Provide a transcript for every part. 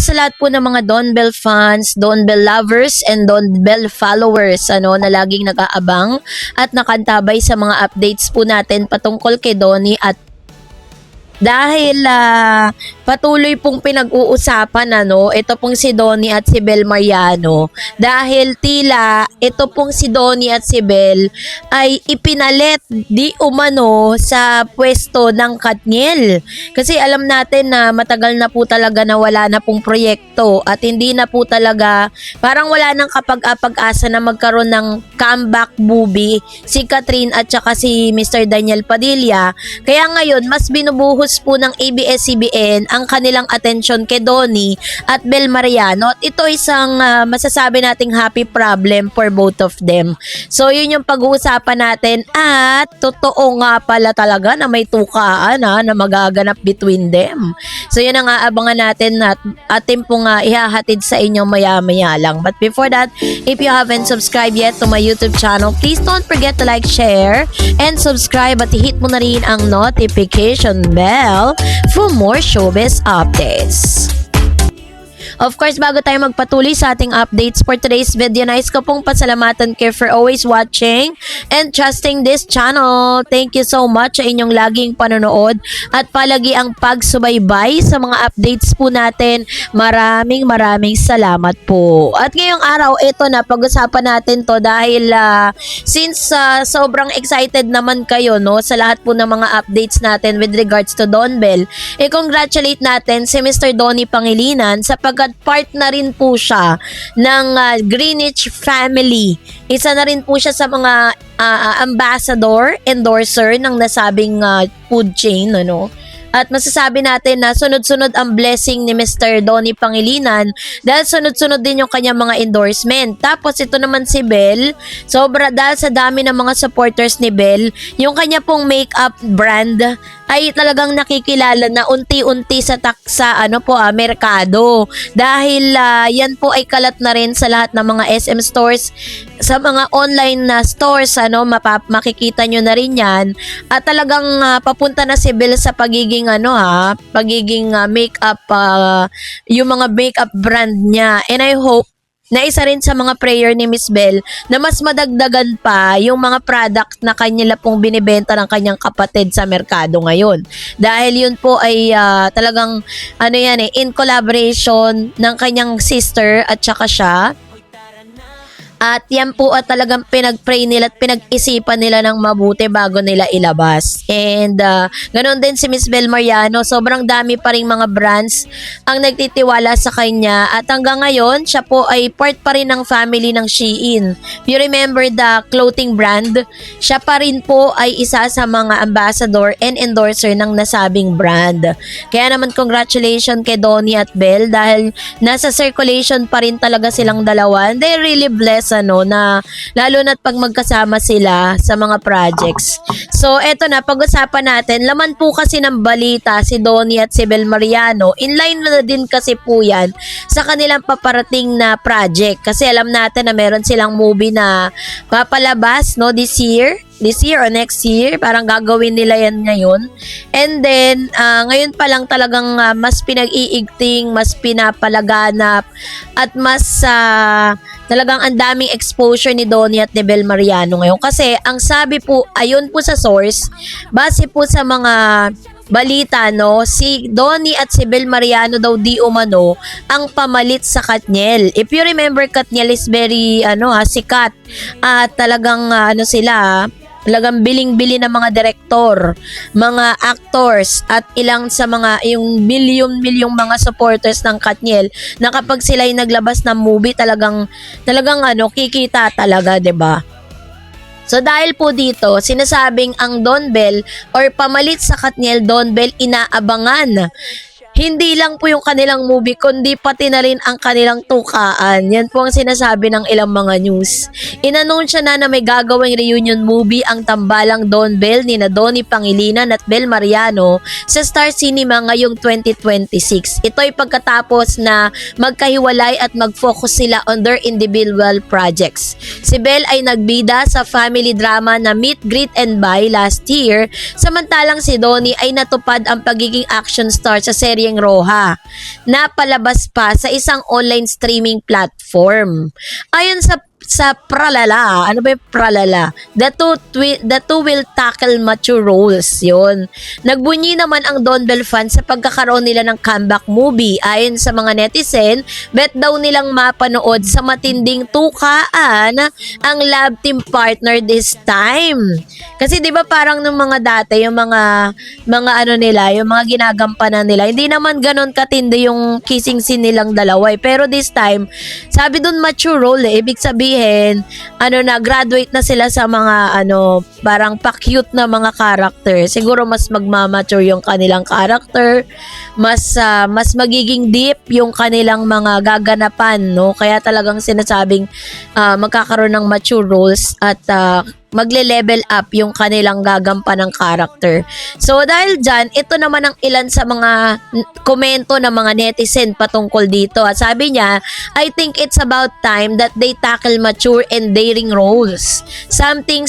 sa lahat po ng mga Don Bell fans, Don Bell lovers, and Don Bell followers na laging nag-aabang at nakantabay sa mga updates po natin patungkol kay Donnie at dahil patuloy pong pinag-uusapan ito pong si Donnie at si Bel Mariano dahil tila ito pong si Donnie at si Bel ay ipinalit di umano sa pwesto ng Katniel. Kasi alam natin na matagal na po talaga na wala na pong proyekto at hindi na po talaga parang wala nang kapag-asa na magkaroon ng comeback movie si Catherine at saka si Mr. Daniel Padilla. Kaya ngayon mas binubuhos po ng ABS-CBN ang kanilang atensyon kay Donnie at Bel Mariano at ito isang masasabi nating happy problem for both of them. So yun yung pag-uusapan natin at totoo nga pala talaga na may tukaan na magaganap between them. So yun ang aabangan natin at atin pong ihahatid sa inyo maya-maya lang. But before that, if you haven't subscribed yet to my YouTube channel, please don't forget to like, share, and subscribe at hit mo na rin ang notification bell for more showbiz updates. Of course, bago tayo magpatuloy sa ating updates for today's video, nais ko pong pasalamatan kayo for always watching and trusting this channel. Thank you so much sa inyong laging panonood at palagi ang pagsubaybay sa mga updates po natin. Maraming salamat po. At ngayong araw, ito na, pag-usapan natin to dahil since sobrang excited naman kayo sa lahat po ng mga updates natin with regards to Don Bell, congratulate natin si Mr. Donnie Pangilinan sapagkat part na rin po siya ng Greenwich family. Isa na rin po siya sa mga ambassador, endorser ng nasabing food chain, At masasabi natin na sunod-sunod ang blessing ni Mr. Donnie Pangilinan dahil sunod-sunod din yung kanyang mga endorsement. Tapos ito naman si Bel, dahil sa dami ng mga supporters ni Bel, yung kanya pong makeup brand ay talagang nakikilala na unti-unti sa merkado. Dahil yan po ay kalat na rin sa lahat ng mga SM stores, sa mga online na stores, makikita nyo na rin yan. At talagang papunta na si Bel sa pagiging makeup, yung mga makeup brand niya. And I hope na isa rin sa mga prayer ni Miss Bel na mas madagdagan pa yung mga product na kanya pong binibenta ng kanyang kapatid sa merkado ngayon. Dahil yun po ay talagang in collaboration ng kanyang sister at saka siya. At yan po at talagang pinag-pray nila at pinag-isipan nila ng mabuti bago nila ilabas. And ganoon din si Miss Bel Mariano, sobrang dami pa rin mga brands ang nagtitiwala sa kanya. At hanggang ngayon, siya po ay part pa rin ng family ng Shein. If you remember the clothing brand, siya pa rin po ay isa sa mga ambassador and endorser ng nasabing brand. Kaya naman congratulations kay Donnie at Bel dahil nasa circulation pa rin talaga silang dalawa. And they're really blessed na lalo na't pag magkasama sila sa mga projects. So eto na, pag-usapan natin, laman po kasi ng balita si Donnie at si Bel Mariano, in line na din kasi po yan sa kanilang paparating na project. Kasi alam natin na meron silang movie na papalabas this year or next year, parang gagawin nila yan ngayon. And then, ngayon pa lang talagang mas pinag-iigting, mas pinapalaganap, at mas talagang ang daming exposure ni Donnie at ni Bel Mariano ngayon. Kasi, ang sabi po, ayun po sa source, base po sa mga balita, si Donnie at si Bel Mariano daw di umano ang pamalit sa Katniel. If you remember, Katniel is very, sikat. At talagang, talagang biling-bili ng mga direktor, mga actors, at ilang sa mga, yung milyon-milyong mga supporters ng Katniel, na kapag sila ay naglabas ng movie, talagang kikita talaga, 'di ba? So dahil po dito, sinasabing ang Don Bell or pamalit sa Katniel, Don Bell inaabangan. Hindi lang po yung kanilang movie, kundi pati na rin ang kanilang tukaan. Yan po ang sinasabi ng ilang mga news. Inanunsya na may gagawing reunion movie ang tambalang Don Bell ni na Donnie Pangilinan at Bel Mariano sa Star Cinema ngayong 2026. Ito ay pagkatapos na magkahiwalay at mag-focus sila on their individual projects. Si Bel ay nagbida sa family drama na Meet, Greet and Buy last year, samantalang si Donnie ay natupad ang pagiging action star sa serye seryeng Roja na palabas pa sa isang online streaming platform. Ayon sa Pralala, ano ba yung Pralala? The two will tackle mature roles, yun. Nagbunyi naman ang Don Bell fans sa pagkakaroon nila ng comeback movie. Ayon sa mga netizen, bet daw nilang mapanood sa matinding tukaan ang love team partner this time. Kasi 'di ba parang nung mga dati, yung mga ano nila, yung mga ginagampanan nila, hindi naman ganoon katindi yung kissing scene nilang dalawa eh. Pero this time, sabi dun mature role eh. Ibig sabihin, graduate na sila sa mga parang pa-cute na mga character. Siguro mas magmamature yung kanilang character, mas magiging deep yung kanilang mga gaganapan, no? Kaya talagang sinasabing magkakaroon ng mature roles at magle-level up yung kanilang gagampan ng character. So dahil dyan, ito naman ang ilan sa mga komento ng mga netizen patungkol dito. At sabi niya, I think it's about time that they tackle mature and daring roles. Something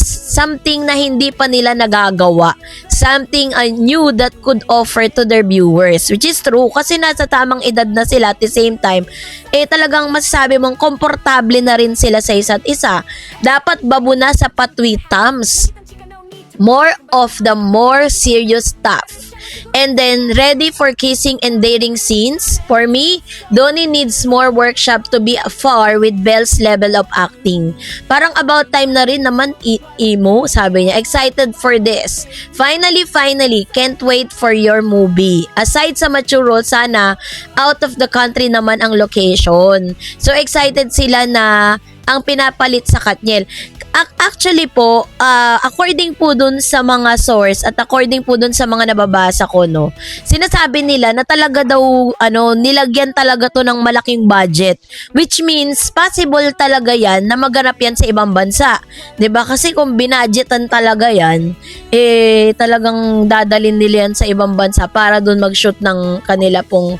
na hindi pa nila nagagawa. Something new that could offer to their viewers. Which is true kasi nasa tamang edad na sila at the same time, talagang masasabi mong komportable na rin sila sa isa't isa. Dapat babuna sa patwitams. More of the more serious stuff. And then, ready for kissing and dating scenes? For me, Donnie needs more workshop to be far with Belle's level of acting. Parang about time na rin naman, Imo, sabi niya. Excited for this. Finally, can't wait for your movie. Aside sa mature role, sana out of the country naman ang location. So, excited sila na ang pinapalit sa Katniel. Actually po, according po dun sa mga source at according po dun sa mga nababasa ko, no, sinasabi nila na talaga daw, nilagyan talaga to ng malaking budget. Which means, possible talaga yan na maganap yan sa ibang bansa. 'Di ba? Kasi kung binadgetan talaga yan, talagang dadalin nila yan sa ibang bansa para dun mag-shoot ng kanila pong,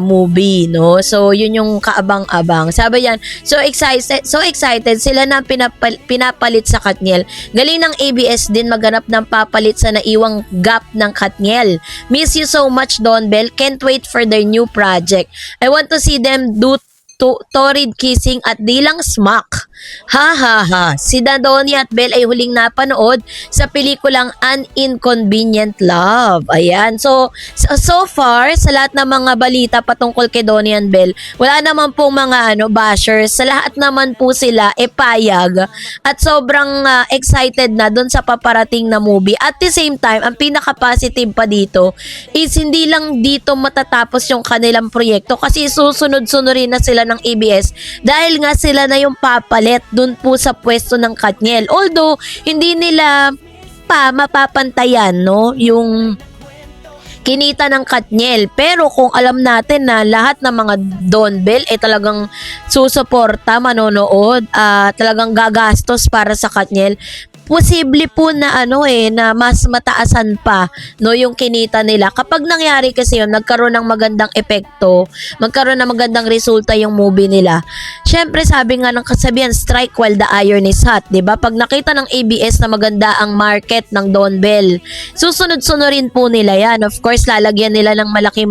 movie, no? So, yun yung kaabang-abang. Sabi yan, so excited sila na pinapalit sa Katniel. Galing ng ABS din maganap ng papalit sa naiwang gap ng Katniel. Miss you so much, Don Bell. Can't wait for their new project. I want to see them do torrid kissing at di lang smack. Ha. Si Donnie at Belle ay huling napanood sa pelikulang An Inconvenient Love. Ayan. So far, sa lahat ng mga balita patungkol kay Donnie and Belle, wala naman pong mga bashers. Sa lahat naman po sila payag at sobrang excited na doon sa paparating na movie. At the same time, ang pinaka-positive pa dito is hindi lang dito matatapos yung kanilang proyekto kasi susunod-sunurin na sila ng ABS dahil nga sila na yung papalit dun po sa pwesto ng Katniel. Although, hindi nila pa mapapantayan, no, yung kinita ng Katniel. Pero kung alam natin na lahat ng mga Don Bell talagang susuporta, manonood, talagang gagastos para sa Katniel, posible po na na mas mataasan pa yung kinita nila. Kapag nangyari kasi yun, nagkaroon ng magandang epekto, magkaroon ng magandang resulta yung movie nila. Syempre, sabi nga ng kasabihan, strike while the iron is hot, 'di ba? Pag nakita ng ABS na maganda ang market ng Don Bell, susunod-sunurin po nila 'yan. Of course, lalagyan nila ng malaking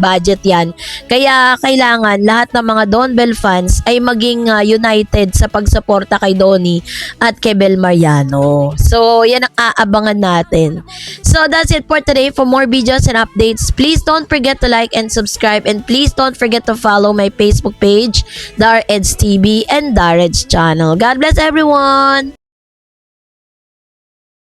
budget 'yan. Kaya kailangan lahat ng mga Don Bell fans ay maging united sa pagsuporta kay Donnie at kay Belle Mariano. So, yan ang aabangan natin. So, that's it for today. For more videos and updates, please don't forget to like and subscribe, and please don't forget to follow my Facebook page, Dar Eds TV and Dar Eds channel. God bless everyone!